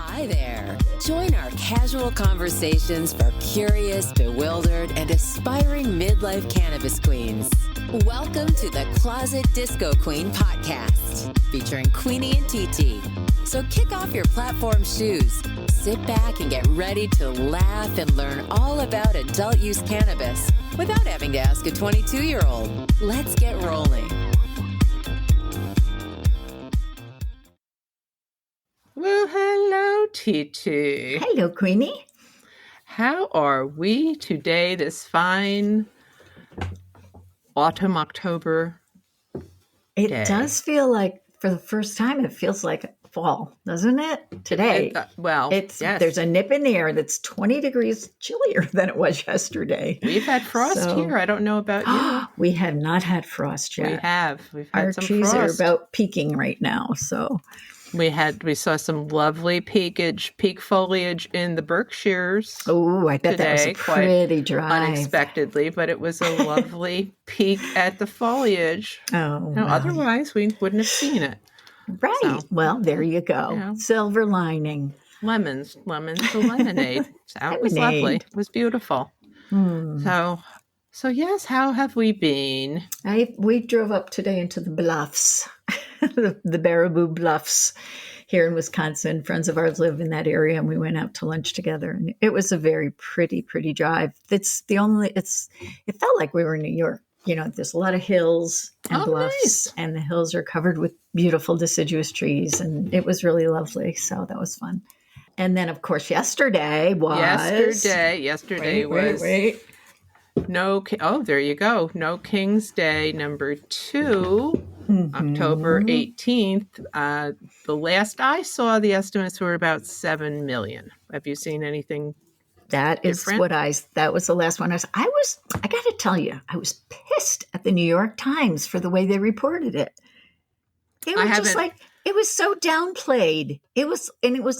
Hi there. Join our casual conversations for curious, bewildered, and aspiring midlife cannabis queens. Welcome to the Closet Disco Queen podcast, featuring Queenie and TT. So kick off your platform shoes, sit back and get ready to laugh and learn all about adult use cannabis without having to ask a 22-year-old. Let's get rolling. Well, hello, TT. Hello, Queenie. How are we today, this fine autumn, October It day? does feel like, for the first time, it feels like fall, doesn't it? Today. Yes. There's a nip in the air that's 20 degrees chillier than it was yesterday. We've had frost here. I don't know about you. We have not had frost yet. We have. We've had Our some trees frost. are about peaking right now, so... We saw some lovely peak foliage in the Berkshires. Oh, I bet today, that was a pretty drive. Unexpectedly, but it was a lovely peek at the foliage. Oh, well. Otherwise, we wouldn't have seen it. Right. So, well, there you go. Yeah. Silver lining. Lemons to lemonade. So it was lovely. It was beautiful. So yes, how have we been? We drove up today into the bluffs, the Baraboo Bluffs here in Wisconsin. Friends of ours live in that area, and we went out to lunch together. And it was a very pretty drive. It felt like we were in New York. You know, there's a lot of hills and bluffs, nice. And the hills are covered with beautiful deciduous trees, and it was really lovely. So that was fun. And then, of course, yesterday was Wait. There you go. No King's Day number 2, October 18th. The last I saw, the estimates were about 7 million. Have you seen anything? That different? That was the last one. I got to tell you, I was pissed at the New York Times for the way they reported it. It was so downplayed. It was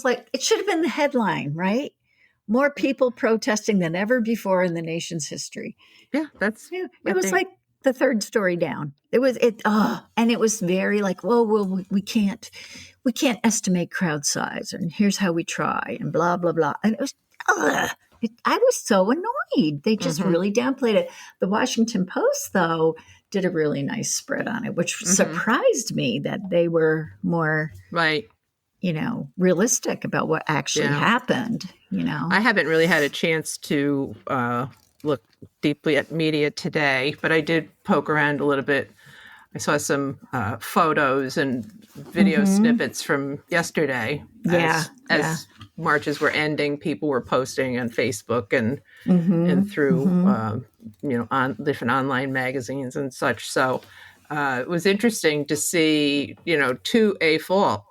like, it should have been the headline, right? More people protesting than ever before in the nation's history. Yeah, it was like the third story down. And it was very like, well, we can't estimate crowd size, and here's how we try, and blah blah blah. And it was, I was so annoyed. They just really downplayed it. The Washington Post, though, did a really nice spread on it, which surprised me that they were more right. Realistic about what actually happened, I haven't really had a chance to look deeply at media today, but I did poke around a little bit. I saw some photos and video snippets from yesterday. As marches were ending, people were posting on Facebook and through on different online magazines and such. So it was interesting to see, to a fault.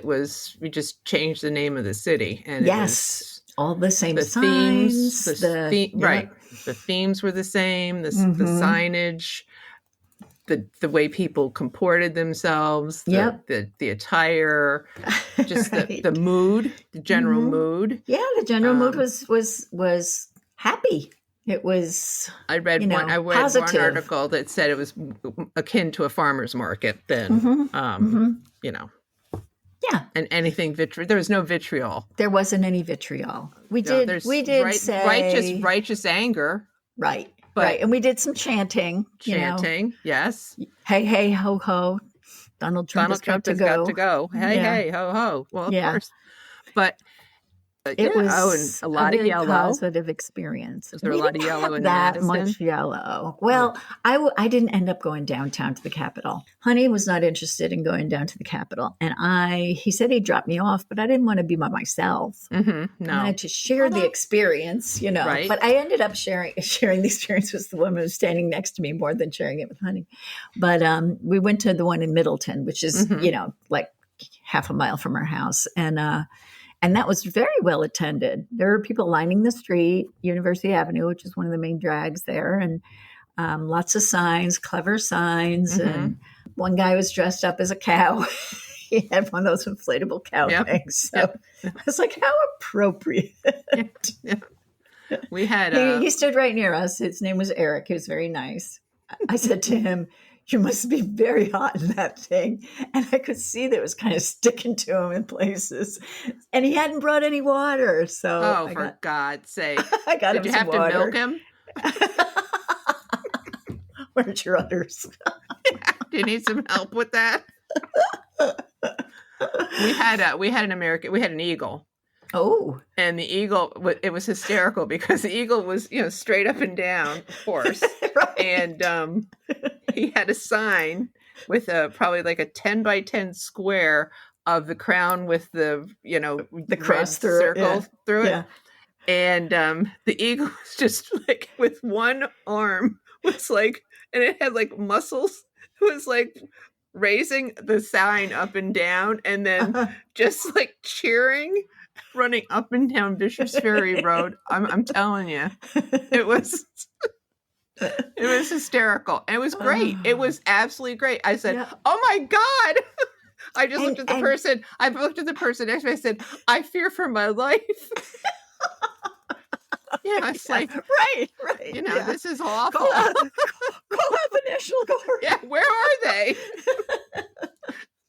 We just changed the name of the city, and it was all the same the signs. Right. The themes were the same. The signage, the way people comported themselves, the attire, just the mood, the general mood. Yeah, the general mood was happy. It was. I read one article that said it was akin to a farmer's market. Then, Yeah. And anything vitriol. There was no vitriol. There wasn't any vitriol. We did say righteous anger. Right. Right. And we did some chanting. Yes. Hey, hey, ho, ho. Donald Trump has got to go. Hey, ho, ho. Well, of course. But it was and a lot of yellow. Positive experience. Was there a lot of yellow in that Madison? Much yellow. Well, I didn't end up going downtown to the Capitol. Honey was not interested in going down to the Capitol, and he said he'd drop me off, but I didn't want to be by myself. No, I wanted to share the experience, Right. But I ended up sharing the experience with the woman who was standing next to me more than sharing it with Honey. But we went to the one in Middleton, which is like half a mile from our house, and that was very well attended. There were people lining the street, University Avenue, which is one of the main drags there, and lots of signs, clever signs. And one guy was dressed up as a cow. He had one of those inflatable cow things. So I was like, how appropriate. We had he stood right near us. His name was Eric. He was very nice. I said to him, you must be very hot in that thing. And I could see that it was kind of sticking to him in places. And he hadn't brought any water. So for God's sake. I got Did him you some have to water. milk him? Where's your udders? Do you need some help with that? We had an eagle. Oh. And the eagle, it was hysterical because the eagle was, straight up and down, of course. Right. And he had a sign with probably like a 10 by 10 square of the crown with the, the cross through circle through it. Yeah. And the eagle was just like with one arm was like, and it had like muscles. It was like raising the sign up and down and then just like cheering, running up and down Bishop's Ferry Road. I'm telling you, it was hysterical. And it was great. It was absolutely great. I said, "Oh my God." I just looked at the person. I looked at the person next to me. I said, "I fear for my life." It's like, right. This is awful. Call out the National Guard. Yeah, where are they?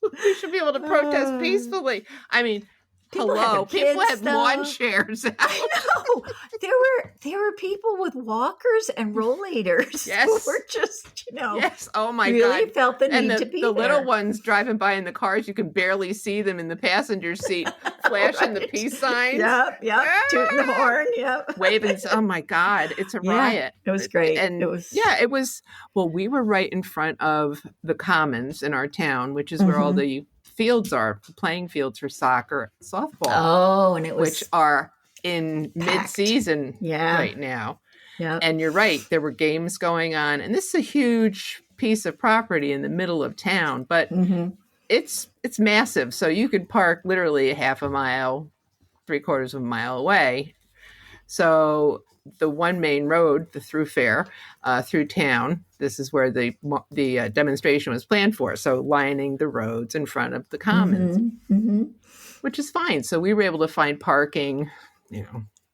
We should be able to protest peacefully. I mean, hello, people had lawn chairs out. I know. There were people with walkers and rollators. Yes. Who were just, Yes. Oh my really God. felt the need to be the there. little ones driving by in the cars, you can barely see them in the passenger seat, flashing the peace signs. Yep. Tooting the horn. Yep. Waving. Oh my God. It's a riot. It was great. And it was, well, we were right in front of the commons in our town, which is where all the fields are, playing fields for soccer, softball. Oh, and it was which are in mid-season right now. Yeah. And you're right, there were games going on, and this is a huge piece of property in the middle of town, but it's massive. So you could park literally a half a mile, 3/4 of a mile away. So the one main road, the thoroughfare through town, this is where the demonstration was planned for. So lining the roads in front of the commons, which is fine. So we were able to find parking.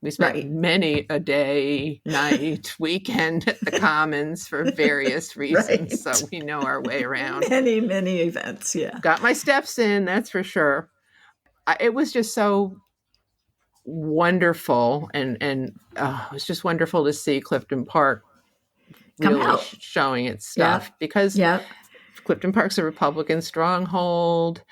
We spent many a day, night, weekend at the commons for various reasons. So we know our way around. Many events. Yeah. Got my steps in, that's for sure. It was just so wonderful, and it was just wonderful to see Clifton Park really showing its stuff because Clifton Park's a Republican stronghold.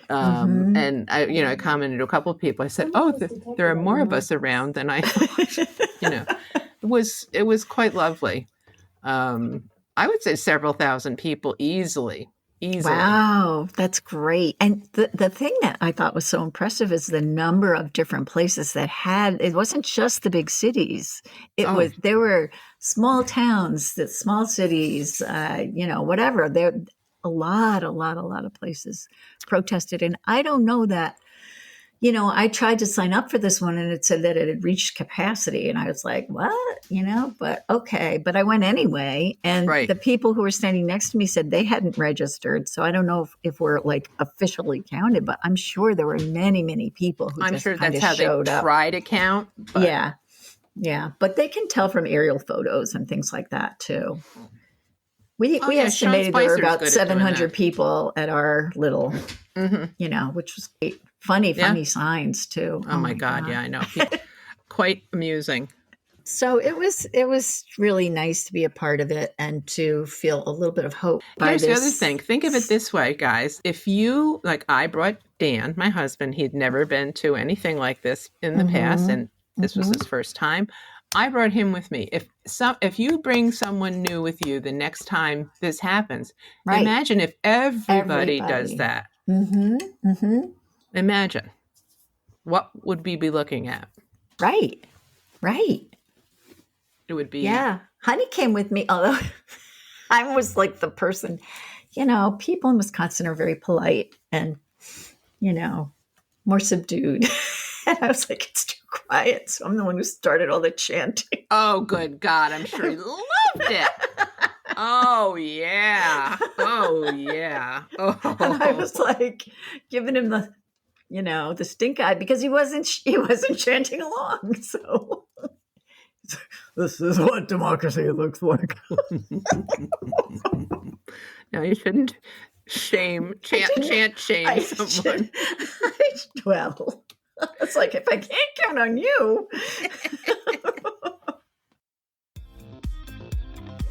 And I commented to a couple of people. I said, "Oh, there are more of us around than I thought." It was quite lovely. I would say several thousand people easily. Wow, that's great. And the thing that I thought was so impressive is the number of different places that it wasn't just the big cities. There were small towns, small cities, whatever. There a lot of places protested. And I don't know that, I tried to sign up for this one and it said that it had reached capacity. And I was like, what? But okay. But I went anyway. And the people who were standing next to me said they hadn't registered. So I don't know if we're like officially counted, but I'm sure there were many, many people who I'm just sure kind that's of how showed they up. try to count. But... Yeah. But they can tell from aerial photos and things like that too. We estimated there were about 700 people at our little, which was great. Funny signs too. Oh my God. Yeah, I know. Quite amusing. So it was really nice to be a part of it and to feel a little bit of hope. Here's the other thing. Think of it this way, guys. If you, I brought Dan, my husband, he'd never been to anything like this in the past, and this was his first time. I brought him with me. If you bring someone new with you the next time this happens, imagine if everybody does that. Imagine. What would we be looking at? Right. It would be. Yeah. Honey came with me, although I was like the person, people in Wisconsin are very polite and, more subdued. And I was like, it's too quiet. So I'm the one who started all the chanting. Oh, good God. I'm sure he loved it. Oh, yeah. Oh. And I was like giving him the, the stink eye because he wasn't chanting along. So this is what democracy looks like. No, you shouldn't shame someone. Well, it's like if I can't count on you.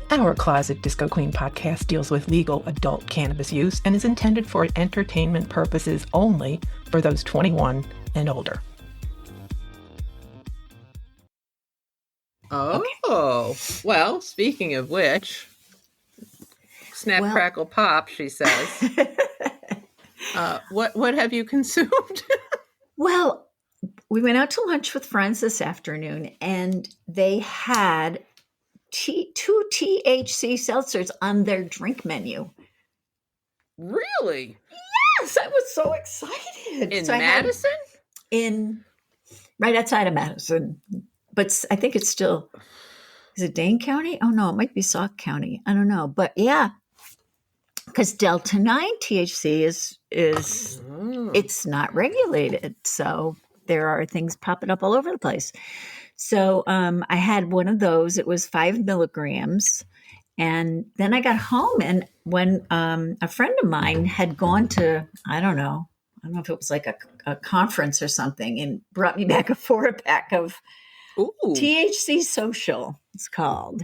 Our Closet Disco Queen podcast deals with legal adult cannabis use and is intended for entertainment purposes only for those 21 and older. Oh, well, speaking of which, snap, crackle, pop, she says. What have you consumed? Well, we went out to lunch with friends this afternoon, and they had two THC seltzers on their drink menu. Really? Yes, I was so excited. In Madison? Right outside of Madison. But I think it's still, is it Dane County? Oh, no, it might be Sauk County. I don't know. But yeah, because Delta 9 THC is it's not regulated. So there are things popping up all over the place. So I had one of those. It was 5 milligrams. And then I got home, and when a friend of mine had gone to, I don't know if it was like a conference or something, and brought me back a 4-pack of THC Social, it's called.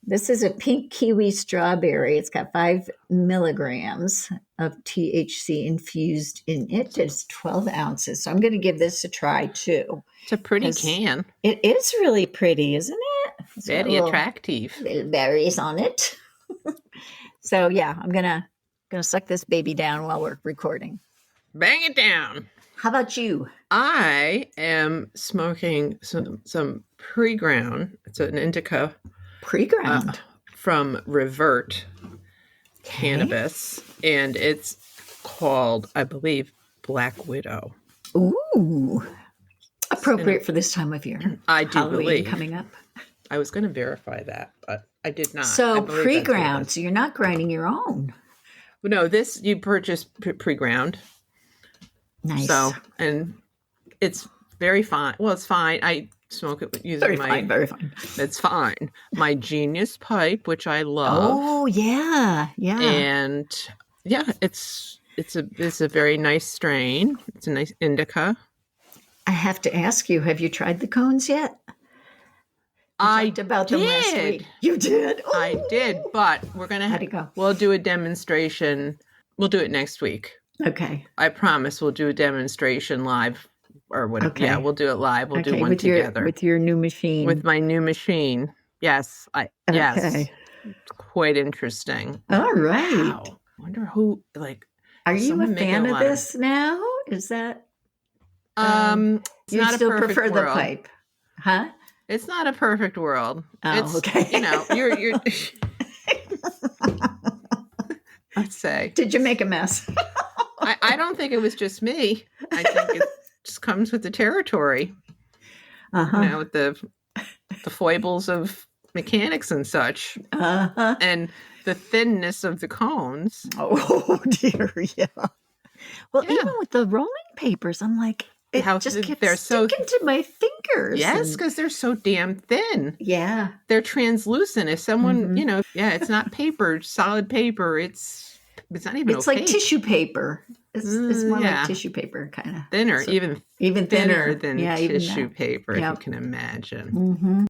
This is a pink kiwi strawberry. It's got 5 milligrams of THC infused in it. It's 12 ounces. So I'm going to give this a try too. It's a pretty can. It is really pretty, isn't it? It's very attractive. Little berries on it. So yeah, I'm gonna suck this baby down while we're recording. Bang it down. How about you? I am smoking some pre-ground. It's an indica. Pre-ground? From Revert Cannabis. And it's called, I believe, Black Widow. Ooh. Appropriate for this time of year. I do Halloween believe. Coming up. I was going to verify that, but I did not. So pre-ground. So you're not grinding your own. No, this you purchase pre-ground. Nice. So, and it's very fine. Well, it's fine. I smoke it using very fine. It's fine. My Genius pipe, which I love. Oh yeah, yeah. And yeah, it's a very nice strain. It's a nice indica. I have to ask you: have you tried the cones yet? I talked about them last week. You did? Ooh. I did, but we're gonna. How'd it go? We'll do a demonstration. We'll do it next week. Okay. I promise we'll do a demonstration live or whatever. Okay. Yeah, we'll do it live. We'll do one together. With your new machine. With my new machine. Yes. Yes. Okay. It's quite interesting. All right. Wow. I wonder who, are you a fan of this now? Is that it's you not still a perfect prefer world. The pipe? Huh? It's not a perfect world. Oh, okay. You're let's say. Did you make a mess? I don't think it was just me. I think it just comes with the territory. Uh-huh. With the foibles of mechanics and such. Uh-huh. And the thinness of the cones. Oh dear, yeah. Well, even with the rolling papers, I'm like, it just keeps sticking to my fingers. Yes, because they're so damn thin. Yeah. They're translucent. If someone, it's not paper, solid paper. It's not even It's like tissue paper. It's more like tissue paper, kind of. Thinner, so, even thinner than yeah, tissue paper, if you can imagine. Mm-hmm.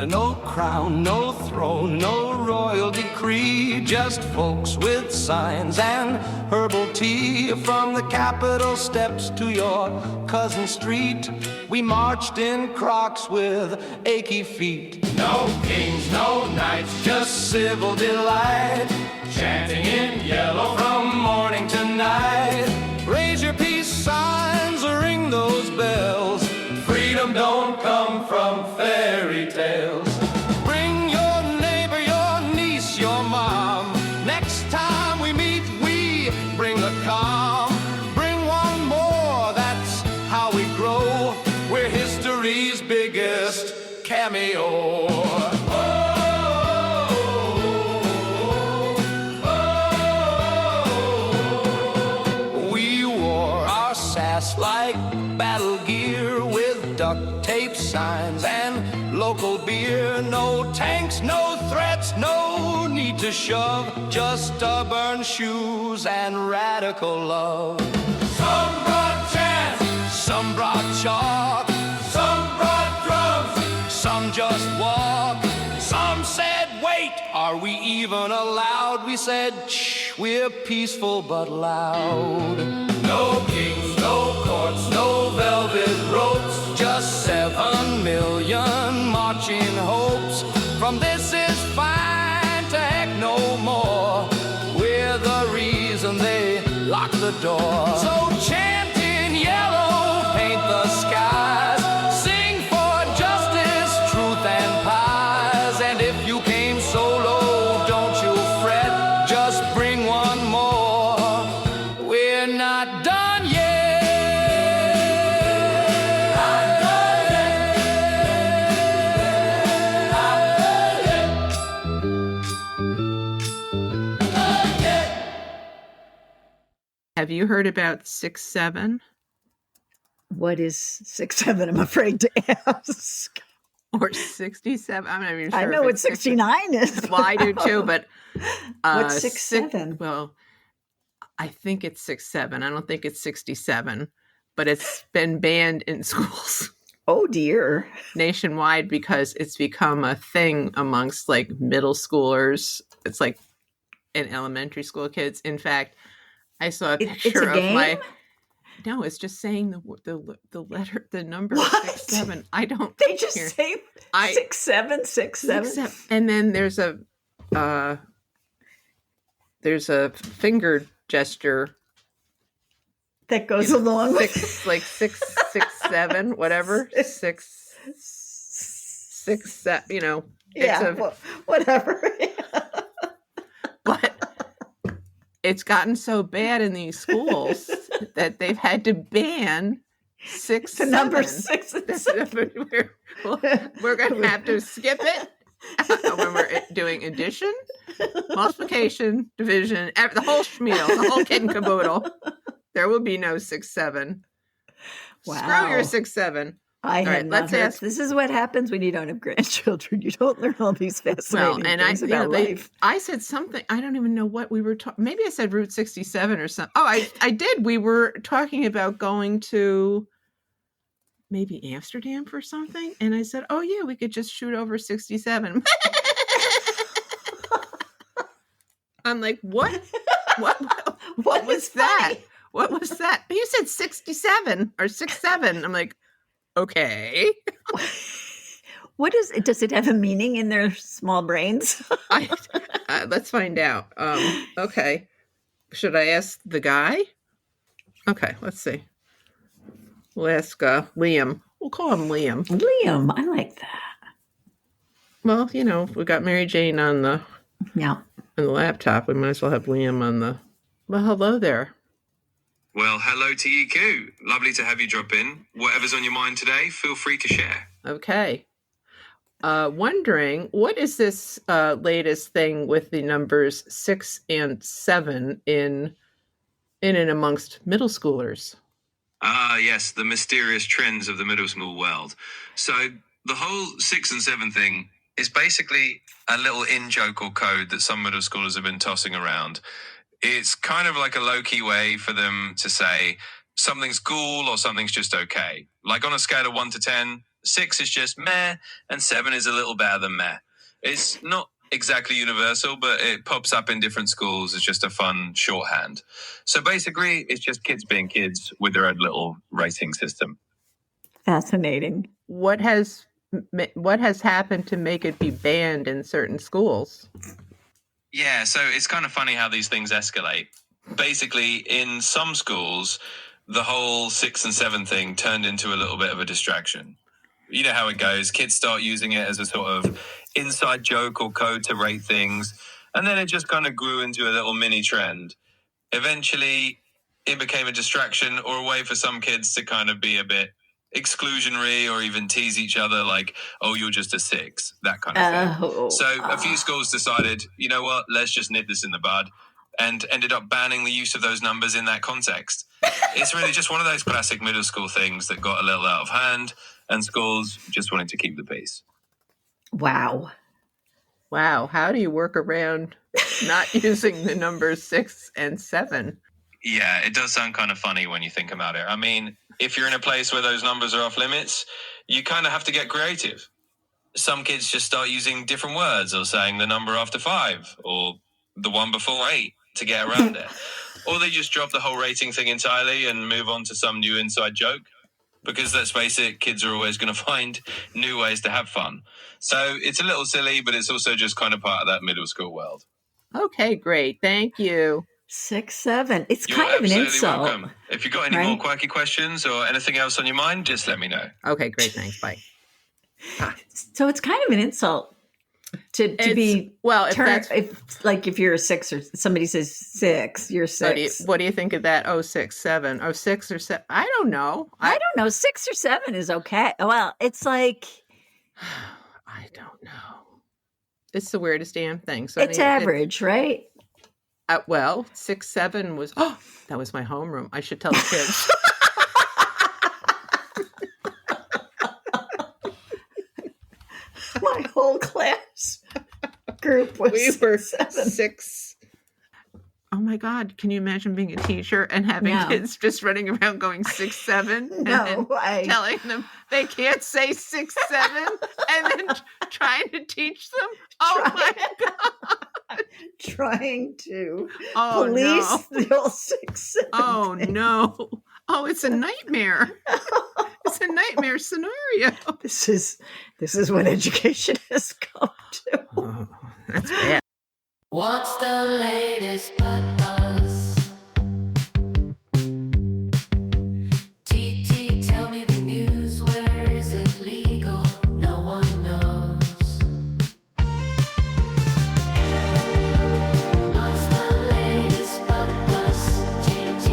No crown, no throne, no royal decree, just folks with signs and herbal tea. From the Capitol steps to your cousin's street, we marched in Crocs with achy feet. No kings, no knights, just civil delight, chanting in yellow from morning to night. Raise your peace signs, ring those bells. Freedom don't come from fairy tales. Bring your neighbor, your niece, your mom. Next time we meet, we bring the calm. Bring one more, that's how we grow. We're history's biggest cameo. We wore our sass like battle gear with duct tape No tanks, no threats, no need to shove. Just stubborn shoes and radical love. Some brought chant, some brought chalk, some brought drums, some just walk. Some said, wait, are we even allowed? We said, shh, we're peaceful but loud. No kings, no courts, no velvet ropes, just 7 million marching hopes. From this is fine to heck no more. We're the reason they lock the door. So chant in yellow, paint the skies, sing for justice, truth and pies. And if you came solo, don't you fret, just bring one more. We're not done yet. Have you heard about 6-7 What is 6-7? I'm afraid to ask. or 67? I'm not even sure. I know if what it's 69 is. Well, I do too, but What's 6-7? Well, I think it's 6-7. I don't think it's 67, but it's been banned in schools Oh dear. nationwide because it's become a thing amongst like middle schoolers. It's like in elementary school kids. In fact, I saw a It's picture a of game? my. No, it's just saying the letter, the number What? 6-7. I don't. They just care. say I- 6-7, 6-7. 6-7. And then there's a finger gesture. That goes along with 6-7, whatever. 6-7. You know. yeah, whatever. But it's gotten so bad in these schools that they've had to ban 6, The number 7. 6 and 7. We're going to have to skip it when we're doing addition, multiplication, division, the whole schmeal, the whole kit and caboodle. There will be no 6-7. Wow. Screw your 6-7. I All have right, not let's heard. ask- This is what happens when you don't have grandchildren. You don't learn all these fascinating things about life. I said something. I don't even know what we were talking. Maybe I said Route 67 or something. Oh, I did. We were talking about going to maybe Amsterdam for something, and I said, "Oh yeah, we could just shoot over 67." I'm like, what? What was that? funny? What was that? You said 67 or 6-7. I'm like, okay. What is it? Does it have a meaning in their small brains? Let's find out. Okay. Should I ask the guy? Okay, let's see. We'll ask Liam. We'll call him Liam. Liam, I like that. Well, you know, we got Mary Jane on the laptop. We might as well have Liam on the. Well, hello there. Well, hello to you, Q. Lovely to have you drop in. Whatever's on your mind today, feel free to share. Okay. Wondering, what is this latest thing with the numbers 6 and 7 in and amongst middle schoolers? Yes, the mysterious trends of the middle school world. So the whole 6 and 7 thing is basically a little in-joke or code that some middle schoolers have been tossing around. It's kind of like a low-key way for them to say something's cool or something's just okay. Like on a scale of 1 to 10, 6 is just meh, and 7 is a little better than meh. It's not exactly universal, but it pops up in different schools as just a fun shorthand. So basically, it's just kids being kids with their own little rating system. Fascinating. What has happened to make it be banned in certain schools? Yeah, so it's kind of funny how these things escalate. Basically, in some schools, the whole 6 and 7 thing turned into a little bit of a distraction. You know how it goes. Kids start using it as a sort of inside joke or code to rate things. And then it just kind of grew into a little mini trend. Eventually, it became a distraction or a way for some kids to kind of be a bit exclusionary or even tease each other like, oh, you're just a 6, that kind of thing. So a few schools decided, you know what, let's just nip this in the bud, and ended up banning the use of those numbers in that context. It's really just one of those classic middle school things that got a little out of hand, and schools just wanted to keep the peace. Wow. Wow. How do you work around not using the numbers 6 and 7? Yeah, it does sound kind of funny when you think about it. I mean, if you're in a place where those numbers are off limits, you kind of have to get creative. Some kids just start using different words or saying the number after 5 or the one before 8 to get around it. Or they just drop the whole rating thing entirely and move on to some new inside joke. Because let's face it, kids are always going to find new ways to have fun. So it's a little silly, but it's also just kind of part of that middle school world. Okay, great. Thank you. 6, 7. It's You're kind of an absolutely insult. welcome. If you've got any more quirky questions or anything else on your mind, just let me know. Okay, great. Thanks. Bye. So it's kind of an insult to be if you're a 6 or somebody says 6, you're 6. What do you think of that? 6, 7, 6 or 7? I don't know. I don't know. 6 or 7 is okay. Well, it's like I don't know. It's the weirdest damn thing. So it's average, right? Well, 6, 7 was. Oh, that was my homeroom. I should tell the kids. My whole class group was We were 7. 6. Oh my God! Can you imagine being a teacher and having kids just running around going 6, 7, and then telling them they can't say 6, 7, and then trying to teach them? Oh my God! Trying to police the old 6, 7. Oh no! Oh, it's a nightmare. It's a nightmare scenario. This is what education has come to. Oh, that's bad. What's the latest buzz? TT, tell me the news. Where is it legal? No one knows. What's the latest buzz? TT,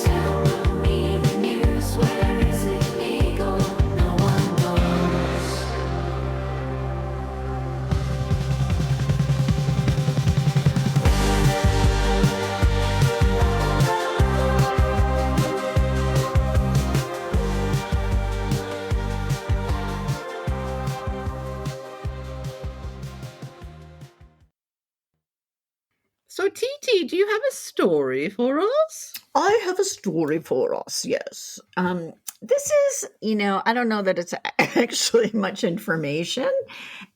tell me the news. Where is it legal? No one knows. So, TT, do you have a story for us? I have a story for us, yes. This is, I don't know that it's actually much information,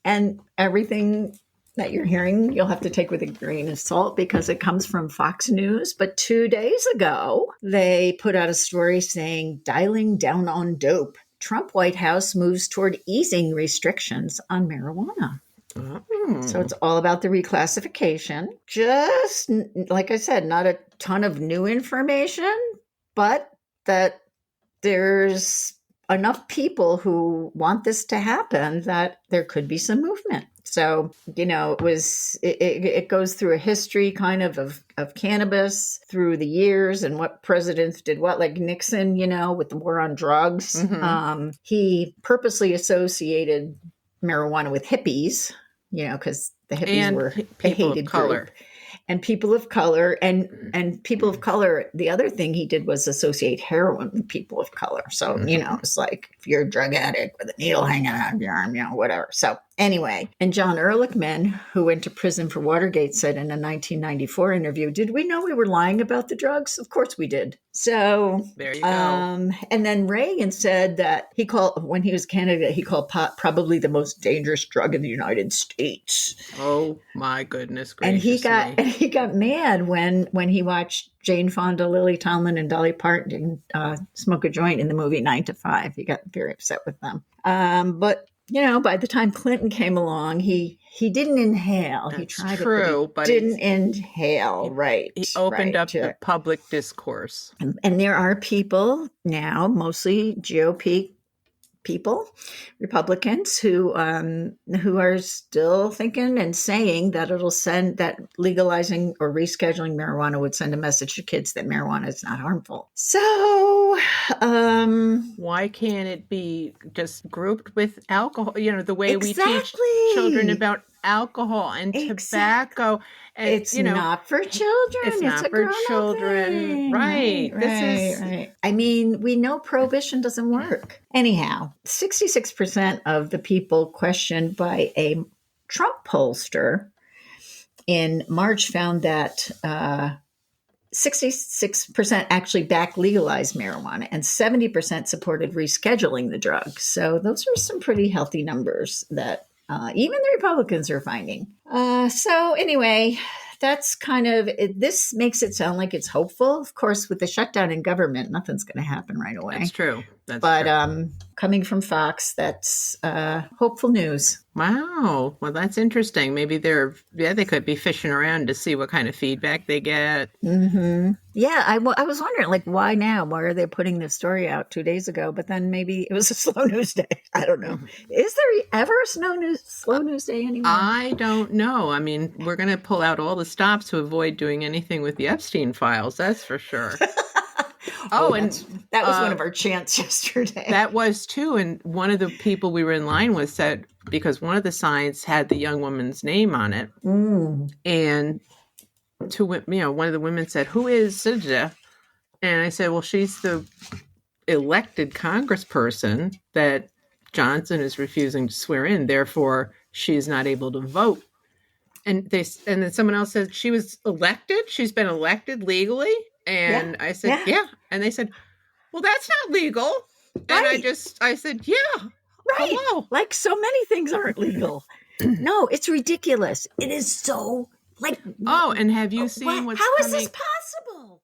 and everything that you're hearing, you'll have to take with a grain of salt because it comes from Fox News. But 2 days ago, they put out a story saying, dialing down on dope. Trump White House moves toward easing restrictions on marijuana. So it's all about the reclassification. Just like I said, not a ton of new information, but that there's enough people who want this to happen that there could be some movement. So, it goes through a history kind of cannabis through the years and what presidents did what, like Nixon, with the war on drugs. Mm-hmm. He purposely associated marijuana with hippies, because the hippies were a hated group. And people of color, and people of color, the other thing he did was associate heroin with people of color. So, it's like if you're a drug addict with a needle hanging out of your arm, whatever. So anyway, and John Ehrlichman, who went to prison for Watergate, said in a 1994 interview, did we know we were lying about the drugs? Of course we did. So there you go. And then Reagan said that when he was candidate, he called pot probably the most dangerous drug in the United States. Oh my goodness gracious. And he got mad when he watched Jane Fonda, Lily Tomlin, and Dolly Parton smoke a joint in the movie 9 to 5. He got very upset with them. But by the time Clinton came along, he didn't inhale. That's he tried true, it, but he didn't inhale. Right. He opened up the public discourse. And there are people now, mostly GOP people, Republicans, who are still thinking and saying that that legalizing or rescheduling marijuana would send a message to kids that marijuana is not harmful. So, why can't it be just grouped with alcohol? The way exactly. we teach children about alcohol and Exactly. tobacco. And, It's not for children. it's not a for grown-up children. thing. Right. This is- right. I mean, we know prohibition doesn't work. Anyhow, 66% of the people questioned by a Trump pollster in March found that 66% actually back legalized marijuana and 70% supported rescheduling the drug. So those are some pretty healthy numbers that even the Republicans are finding. So anyway, that's kind of this makes it sound like it's hopeful. Of course, with the shutdown in government, nothing's going to happen right away. That's true. But coming from Fox, that's hopeful news. Wow. Well, that's interesting. Maybe they could be fishing around to see what kind of feedback they get. Mm-hmm. Yeah, I was wondering, like, why now? Why are they putting this story out 2 days ago? But then maybe it was a slow news day. I don't know. Is there ever a slow news day anymore? I don't know. I mean, we're going to pull out all the stops to avoid doing anything with the Epstein files. That's for sure. And that was one of our chants yesterday. That was too. And one of the people we were in line with said, because one of the signs had the young woman's name on it. And one of the women said, "Who is Sidja?" And I said, "Well, she's the elected congressperson that Johnson is refusing to swear in. Therefore, she is not able to vote." And then someone else said, "She was elected. She's been elected legally." And I said, yeah. And they said, "Well, that's not legal." Right. And I said, "Yeah, right. hello." Like so many things aren't legal. No, it's ridiculous. It is so like. Oh, and have you seen what's How coming? is this possible?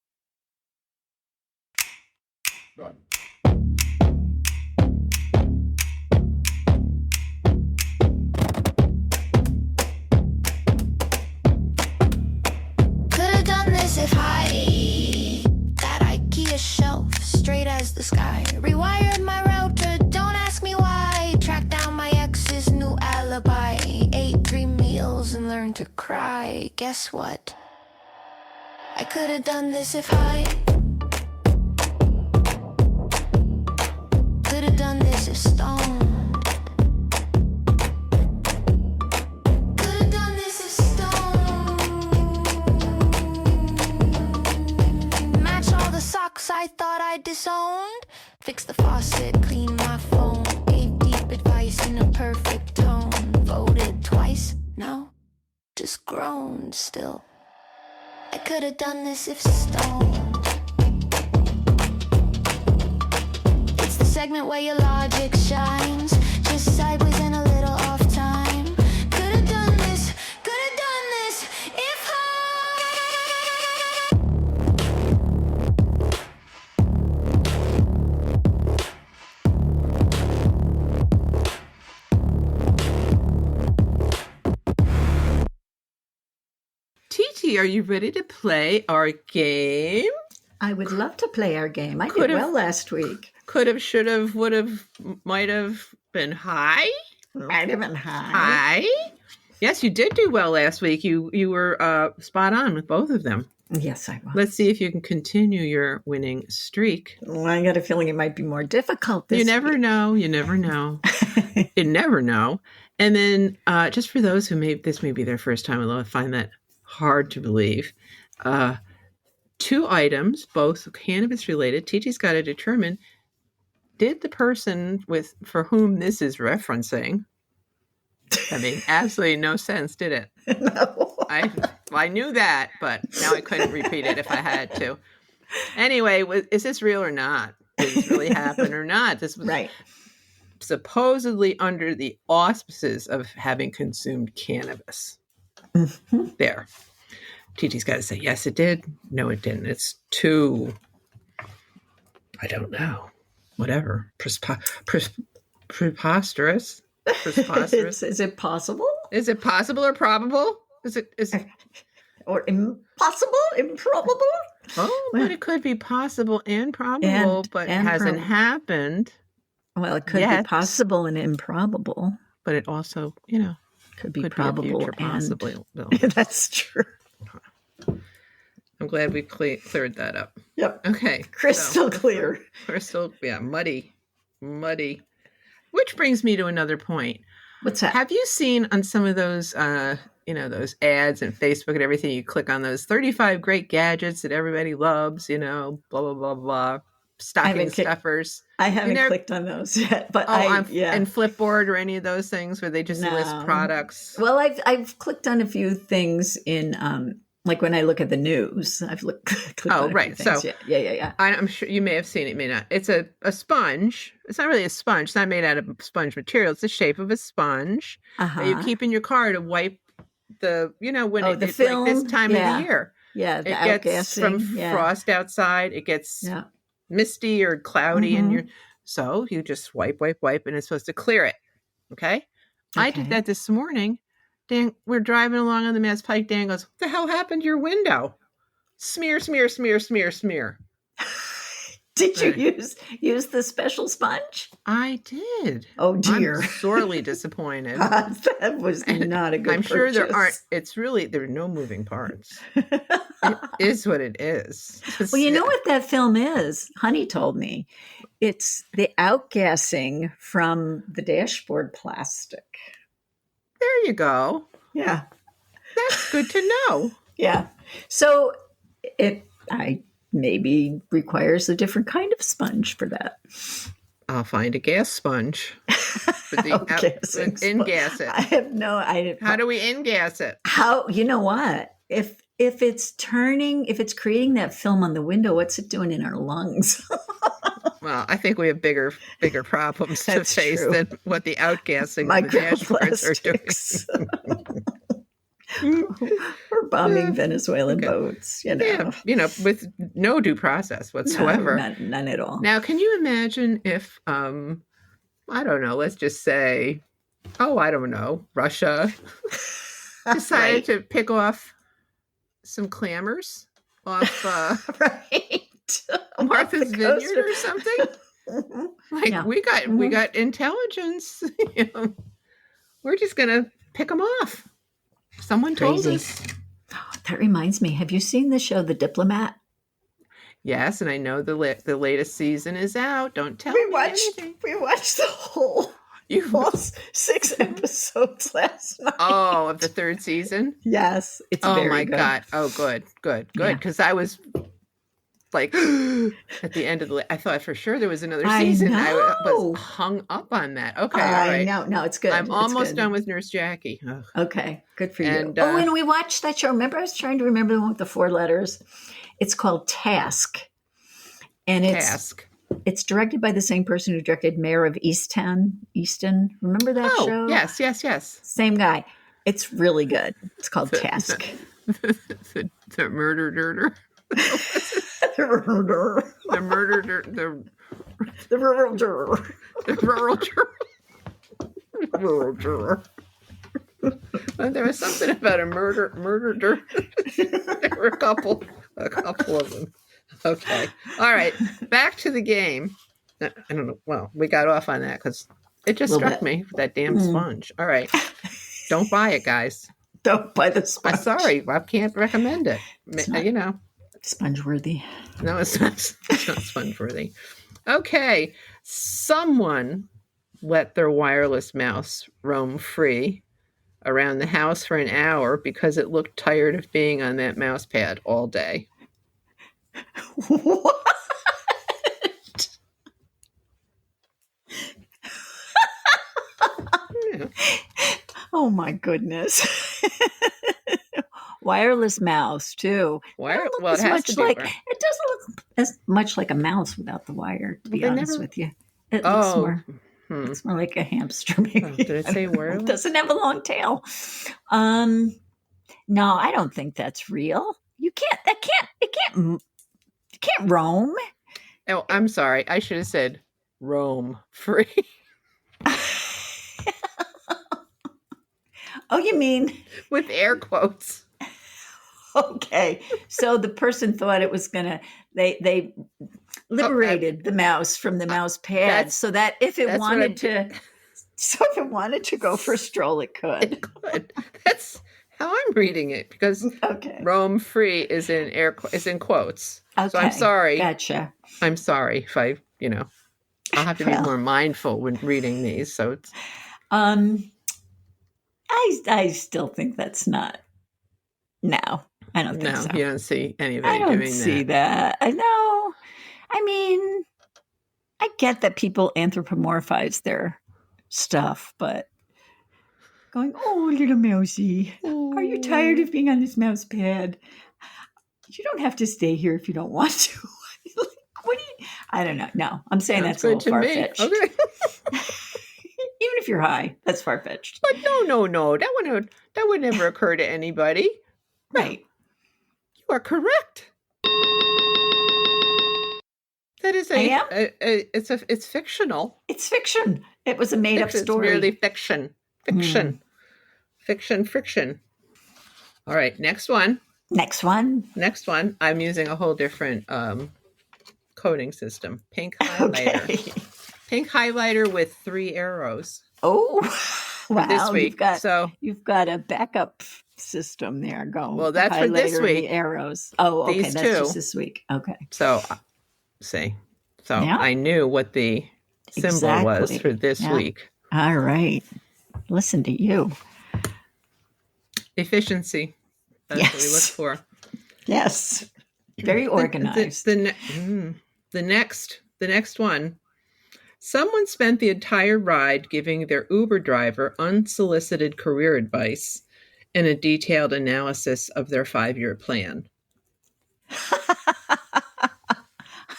Could've done this if that IKEA shelf straight as the sky. Rewired my router, don't ask me why. Tracked down my ex's new alibi. Ate 3 meals and learned to cry. Guess what? I could've done this if could've done this if stoned. Could've done this if stoned. Match all the socks I thought I disowned. Fix the faucet, clean my phone. Gave deep advice in a perfect tone. Voted twice, no, just groaned still. I could've done this if stoned. It's the segment where your logic shines. Just sideways and a little off time. Could've done this if TT, are you ready to play our game? I would love to play our game. I Could've- did well last week. Could have, should have, would have, might have been high. Might have been high. Hi. Yes, you did do well last week. You were spot on with both of them. Yes, I was. Let's see if you can continue your winning streak. Well, I got a feeling it might be more difficult this You never week. know. You never know. You never know. And then just for those who this may be their first time, although I find that hard to believe, 2 items, both cannabis related. TT's got to determine, did the person for whom this is referencing, I mean, absolutely no sense, did it? No. I knew that, but now I couldn't repeat it if I had to. Anyway, is this real or not? Did this really happen or not? This was Right. supposedly under the auspices of having consumed cannabis. Mm-hmm. There. TT's got to say, yes, it did. No, it didn't. It's too, I don't know, whatever. Preposterous. Preposterous. Is it possible? Is it possible or probable? Is it? Or impossible? Improbable? Oh, but it could be possible and probable, but it hasn't happened. Well, it could yet. be possible and improbable. But it also, Could be could probable be a future and possible. that's true. I'm glad we cleared that up. Yep. Okay. Crystal clear. Crystal, muddy. Which brings me to another point. What's that? Have you seen on some of those, those ads and Facebook and everything, you click on those 35 great gadgets that everybody loves, blah, blah, blah, blah, stocking stuffers. I haven't clicked on those yet, but and Flipboard or any of those things where they just list products. Well, I've clicked on a few things in, like when I look at the news, I've clicked on a few things. So yeah. I'm sure you may have seen it, may not. It's a sponge. It's not really a sponge. It's not made out of sponge material. It's the shape of a sponge that you keep in your car to wipe the, when it's film, like this time of the year. Yeah, it gets from frost outside. It gets misty or cloudy, and so you just wipe, and it's supposed to clear it. Okay. I did that this morning. Dan, we're driving along on the Mass Pike. Dan goes, "What the hell happened to your window? Smear, smear, smear, smear, smear." Did you use the special sponge? I did. Oh dear. I'm sorely disappointed. That was not a good purchase. Sure there are no moving parts. It is what it is. Well, you know what that film is? Honey told me. It's the outgassing from the dashboard plastic. There you go. Yeah. That's good to know. Yeah. So I maybe requires a different kind of sponge for that. I'll find a gas sponge. In-gas it. I have no idea. How do we in-gas it? You know what? If it's creating that film on the window, what's it doing in our lungs? Well, I think we have bigger problems to face than what the outgassing of the dashboards are doing. Or bombing Venezuelan boats, Yeah, with no due process whatsoever. No, none at all. Now, can you imagine if, I don't know, let's just say, Russia decided to pick off some clammers off Martha's Vineyard or something? We got intelligence. We're just gonna pick them off. Someone told us. That reminds me. Have you seen the show The Diplomat? Yes, and I know the latest season is out. Don't tell me anything. We watched the whole 6 episodes last night. Oh, of the 3rd season? Yes, it's very good. Oh my God! Oh, good. Because I was like at the end of I thought for sure there was another season. I was hung up on that. Okay, all right. No, it's good. I'm almost done with Nurse Jackie. Ugh. Okay, good for you. And we watched that show. Remember, I was trying to remember the one with the 4 letters. It's called Task, and it's directed by the same person who directed Mayor of Easton. Remember that show? Yes. Same guy. It's really good. It's called Task. The murder. The rural juror. There was something about a murder. There were a couple of them. Okay, all right. Back to the game. I don't know. Well, we got off on that because it just struck me with that damn sponge. All right, don't buy it, guys. Don't buy the sponge. I'm sorry, I can't recommend it. Sponge-worthy. No, it's not sponge-worthy. Okay, someone let their wireless mouse roam free around the house for an hour because it looked tired of being on that mouse pad all day. What? Yeah. Oh my goodness. Wireless mouse too. It doesn't look as much like a mouse without the wire, to be honest with you. It looks more it's more like a hamster, maybe. Did it say wireless? It doesn't have a long tail. No, I don't think that's real. It can't roam. Oh, I'm sorry. I should have said roam free. Oh, you mean with air quotes? Okay, so the person thought it was gonna. They liberated the mouse from the mouse pad, so that if it wanted to go for a stroll, it could. It could. That's how I'm reading it because roam free is in quotes. Okay, so I'm sorry. Gotcha. I'm sorry if I'll have to be more mindful when reading these. So it's. I still think that's not. No, I don't think No, so. you don't see I anybody don't doing see that. that. I know. I mean, I get that people anthropomorphize their stuff, but going, oh, little mousey, are you tired of being on this mouse pad? You don't have to stay here if you don't want to. Like, what do you? I don't know. No, I'm saying Sounds that's a good little to me. far-fetched. Okay. Even if you're high, that's far-fetched. But no. That would never occur to anybody. Right. You are correct. That is it's fictional. It's fiction. It was a made-up Fiction. story. It's merely fiction. Fiction. All right, next one. Next one. I'm using a whole different coding system. Pink highlighter. Okay. Pink highlighter with 3 arrows. Oh, wow. This week. You've got a backup system there going. Well, that's for this Highlighter week. And the arrows. Oh, okay. These That's two. just this week. Okay. So, Yeah. I knew what the symbol was Exactly. for this Yeah. week. All right. Listen to you. Efficiency. That's what we look Yes. for. Yes. Very organized. The next one. Someone spent the entire ride giving their Uber driver unsolicited career advice and a detailed analysis of their 5-year plan.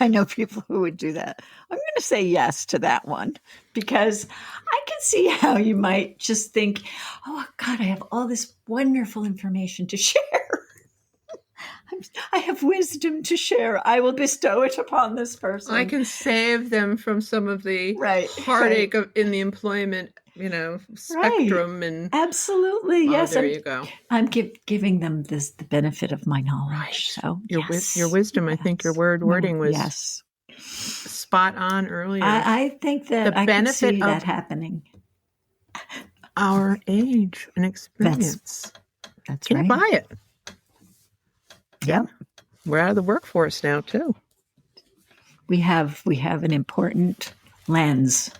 I know people who would do that. I'm going to say yes to that one because I can see how you might just think, oh, God, I have all this wonderful information to share. I have wisdom to share. I will bestow it upon this person. I can save them from some of the heartache in the employment, spectrum. And absolutely, yes. There you go. I'm giving them the benefit of my knowledge. Right. So your wisdom. Yes. I think your wording was spot on earlier. I think that I can see that happening. Our age and experience. That's can right. Buy it. Yeah. We're out of the workforce now too. We have an important lens.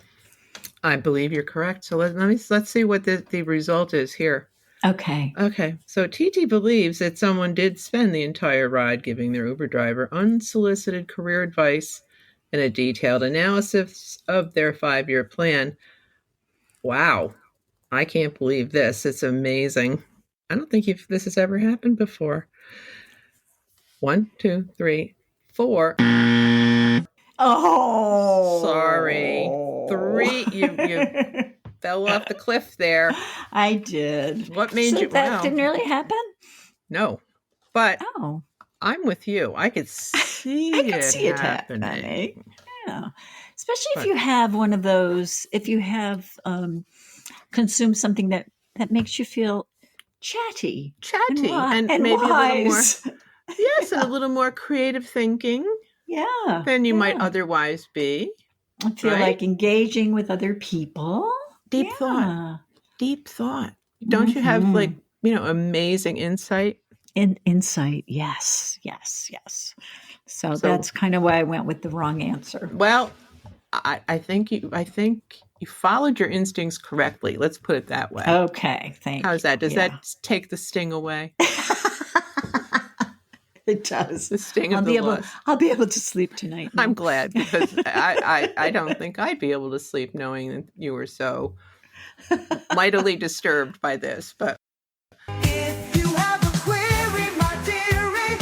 I believe you're correct. So let's see what the result is here. Okay. So TT believes that someone did spend the entire ride giving their Uber driver unsolicited career advice and a detailed analysis of their 5-year plan. Wow. I can't believe this. It's amazing. I don't think this has ever happened before. 1, 2, 3, 4. Oh, sorry. 3. You fell off the cliff there. I did. What made you? That didn't really happen? No, but I'm with you. I could see it happening. Yeah, especially if you have one of those. If you have consumed something that makes you feel chatty, and maybe wise. A little more. Yes, and a little more creative thinking. Yeah, than you might otherwise be. I feel like engaging with other people. Deep thought. Don't you have amazing insight? Insight, yes. So that's kind of why I went with the wrong answer. Well, I think you followed your instincts correctly. Let's put it that way. Okay, thank you. How's that? Does that take the sting away? It does. The sting of the loss. I'll be able to sleep tonight. I'm glad because I don't think I'd be able to sleep knowing that you were so mightily disturbed by this. But if you have a query, my dearie,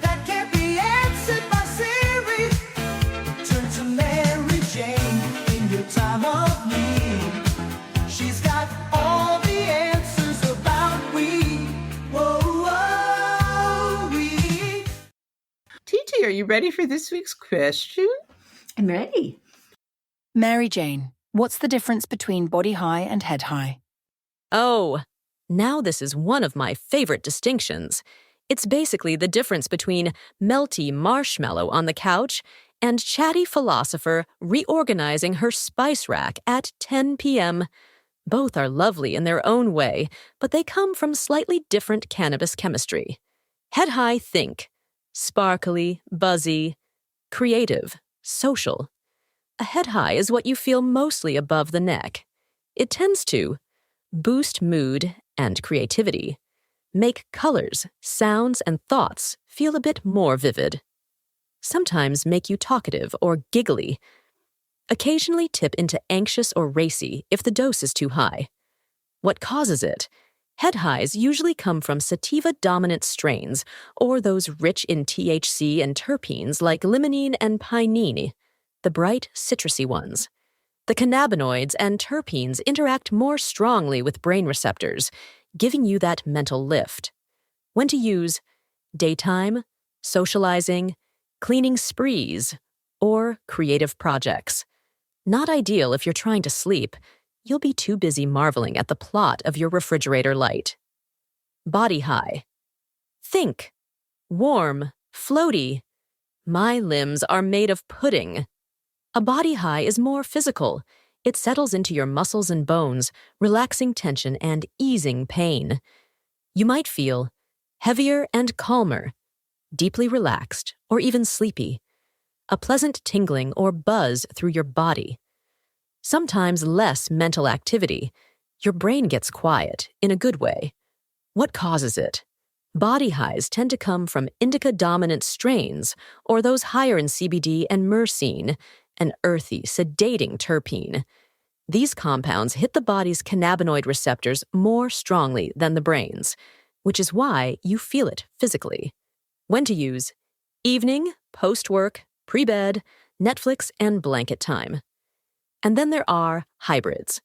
that can't be answered by Siri, turn to Mary Jane in your time of need. She's got all the answers about we. TT, are you ready for this week's question? I'm ready. Mary Jane, what's the difference between body high and head high? Oh, now this is one of my favorite distinctions. It's basically the difference between melty marshmallow on the couch and chatty philosopher reorganizing her spice rack at 10 p.m. Both are lovely in their own way, but they come from slightly different cannabis chemistry. Head high think. Sparkly, buzzy, creative, social. A head high is what you feel mostly above the neck. It tends to boost mood and creativity, make colors, sounds, and thoughts feel a bit more vivid, sometimes make you talkative or giggly, occasionally tip into anxious or racy if the dose is too high. What causes it? Head highs usually come from sativa-dominant strains or those rich in THC and terpenes like limonene and pinene, the bright, citrusy ones. The cannabinoids and terpenes interact more strongly with brain receptors, giving you that mental lift. When to use: daytime, socializing, cleaning sprees, or creative projects. Not ideal if you're trying to sleep. You'll be too busy marveling at the plot of your refrigerator light. Body high. Think. Warm, floaty. My limbs are made of pudding. A body high is more physical. It settles into your muscles and bones, relaxing tension and easing pain. You might feel heavier and calmer, deeply relaxed, or even sleepy. A pleasant tingling or buzz through your body. Sometimes less mental activity. Your brain gets quiet, in a good way. What causes it? Body highs tend to come from indica-dominant strains or those higher in CBD and myrcene, an earthy, sedating terpene. These compounds hit the body's cannabinoid receptors more strongly than the brain's, which is why you feel it physically. When to use: evening, post-work, pre-bed, Netflix, and blanket time. And then there are hybrids.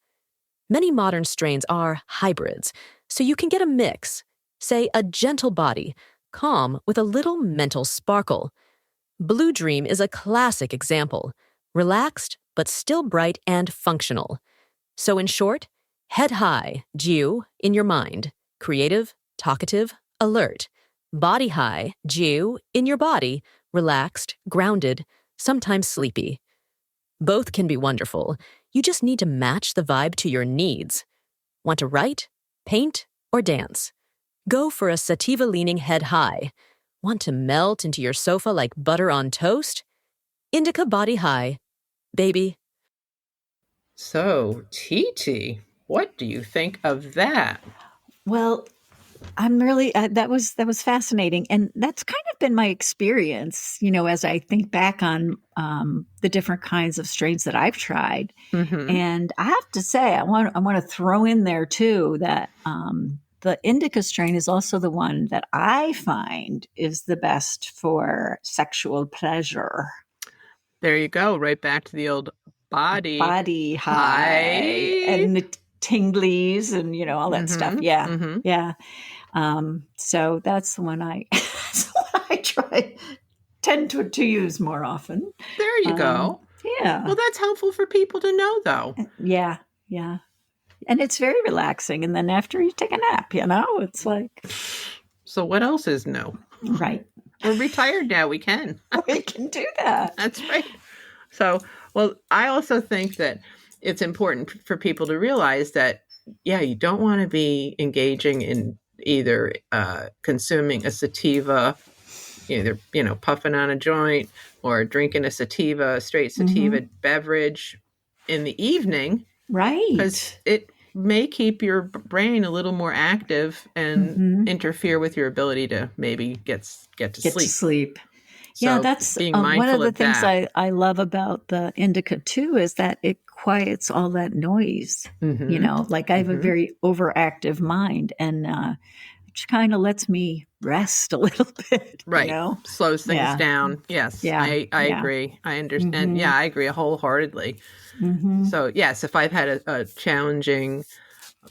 Many modern strains are hybrids, so you can get a mix. Say a gentle body, calm with a little mental sparkle. Blue Dream is a classic example. Relaxed, but still bright and functional. So in short, head high, Jew, in your mind. Creative, talkative, alert. Body high, Jew, in your body. Relaxed, grounded, sometimes sleepy. Both can be wonderful. You just need to match the vibe to your needs. Want to write, paint, or dance? Go for a sativa-leaning head high. Want to melt into your sofa like butter on toast? Indica body high. Baby. So, TT, what do you think of that? Well, I'm really that was fascinating, and that's kind of been my experience. As I think back on the different kinds of strains that I've tried, and I have to say, I want to throw in there too that the indica strain is also the one that I find is the best for sexual pleasure. There you go, right back to the old body high and the tinglies and all that stuff. Yeah, yeah. So that's the one I tend to use more often. There you go. Yeah. Well, that's helpful for people to know, though. Yeah, yeah. And it's very relaxing. And then after you take a nap, it's like. So what else is new? Right. We're retired now. We can. We can do that. That's right. So, well, I also think that it's important for people to realize that, yeah, you don't want to be engaging in either consuming a sativa, either, puffing on a joint or drinking a straight sativa beverage in the evening. Right. Because it may keep your brain a little more active and interfere with your ability to maybe get to sleep. So yeah, that's being mindful one of the things that. I love about the indica too is that it quiets all that noise. Like I have a very overactive mind, and which kind of lets me rest a little bit. Right. Slows things down. Yes. Yeah. I agree. I understand. Yeah, I agree wholeheartedly. So yes, if I've had a challenging,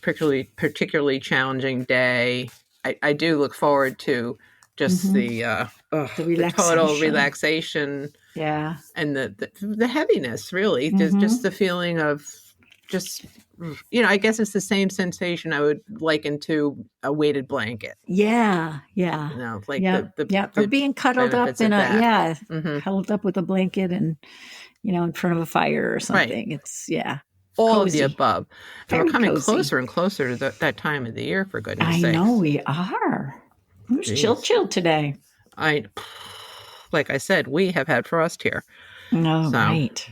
particularly challenging day, I do look forward to just the total relaxation. Yeah. And the heaviness, really. Just the feeling of just, I guess it's the same sensation I would liken to a weighted blanket. Yeah. Yeah. Or being cuddled up in cuddled up with a blanket and, in front of a fire or something. Right. It's, all cozy. of the above. And we're coming closer and closer to that time of the year, for goodness sakes. I know we are. It was chill today. Like I said, we have had frost here. No, right.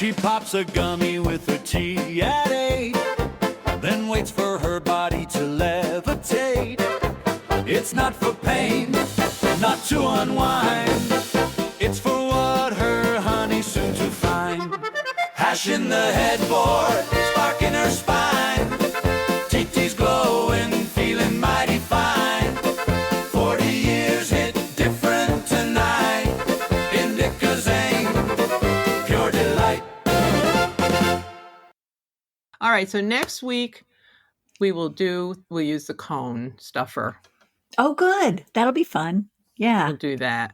She pops a gummy with her tea at 8, then waits for her body to levitate. It's not for pain, not to unwind. It's for what her honey's soon to find. Hash in the headboard, spark in her spine. TT's glowing, feeling mighty fine. 40 years hit different tonight. Indica Zane, pure delight. All right, so next week we'll use the cone stuffer. Oh, good. That'll be fun. Yeah. We'll do that.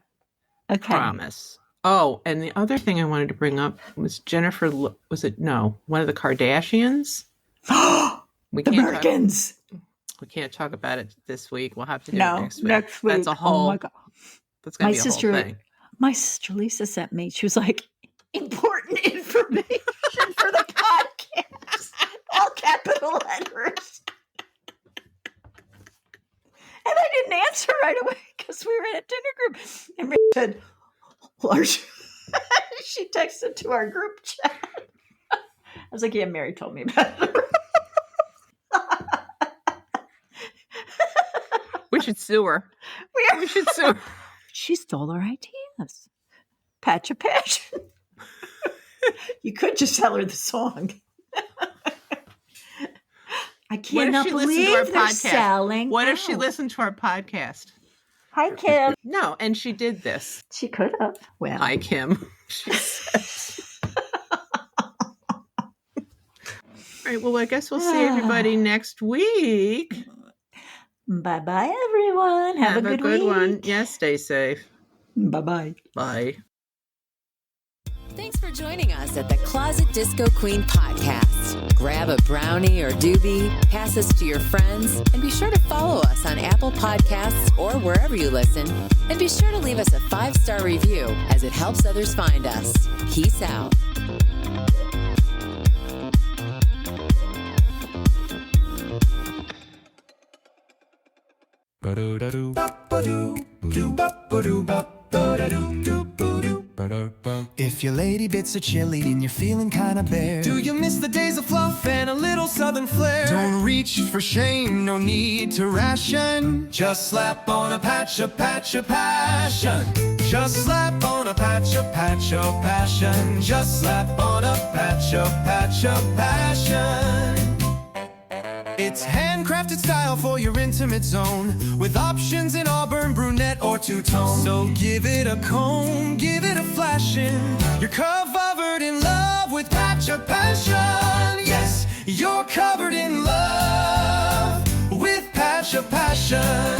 Okay. Promise. Oh, and the other thing I wanted to bring up was Jennifer, one of the Kardashians? The Americans. We can't talk about it this week. We'll have to do it next week. Next week. That's a whole, oh my God. That's going to be a whole thing. My sister Lisa sent me, she was like, important information for the podcast. All capital letters. And I didn't answer right away because we were in a dinner group. And Rich said, she texted to our group chat. I was like, yeah, Mary told me about it. We should sue her. We should sue her. She stole our ideas. Patch of Passion. You could just tell her the song. I cannot believe they're selling. What if she listened to our podcast? Hi, Kim. No, and she did this. She could have. Well, hi, Kim. She says. All right. Well, I guess we'll see everybody next week. Bye-bye, everyone. Have a good week. One. Yes, stay safe. Bye-bye. Bye. Thanks for joining us at the Closet Disco Queen podcast. Grab a brownie or doobie, pass us to your friends, and be sure to follow us on Apple Podcasts or wherever you listen. And be sure to leave us a 5-star review as it helps others find us. Peace out. If your lady bits are chilly and you're feeling kinda bare, do you miss the days of fluff and a little southern flair? Don't reach for shame, no need to ration. Just slap on a patch of passion. Just slap on a patch of passion. Just slap on a patch of passion. It's handcrafted style for your intimate zone, with options in auburn, brunette, or two-tone. So give it a comb, give it a flashing. You're covered in love with patch of passion. Yes, you're covered in love with patch of passion.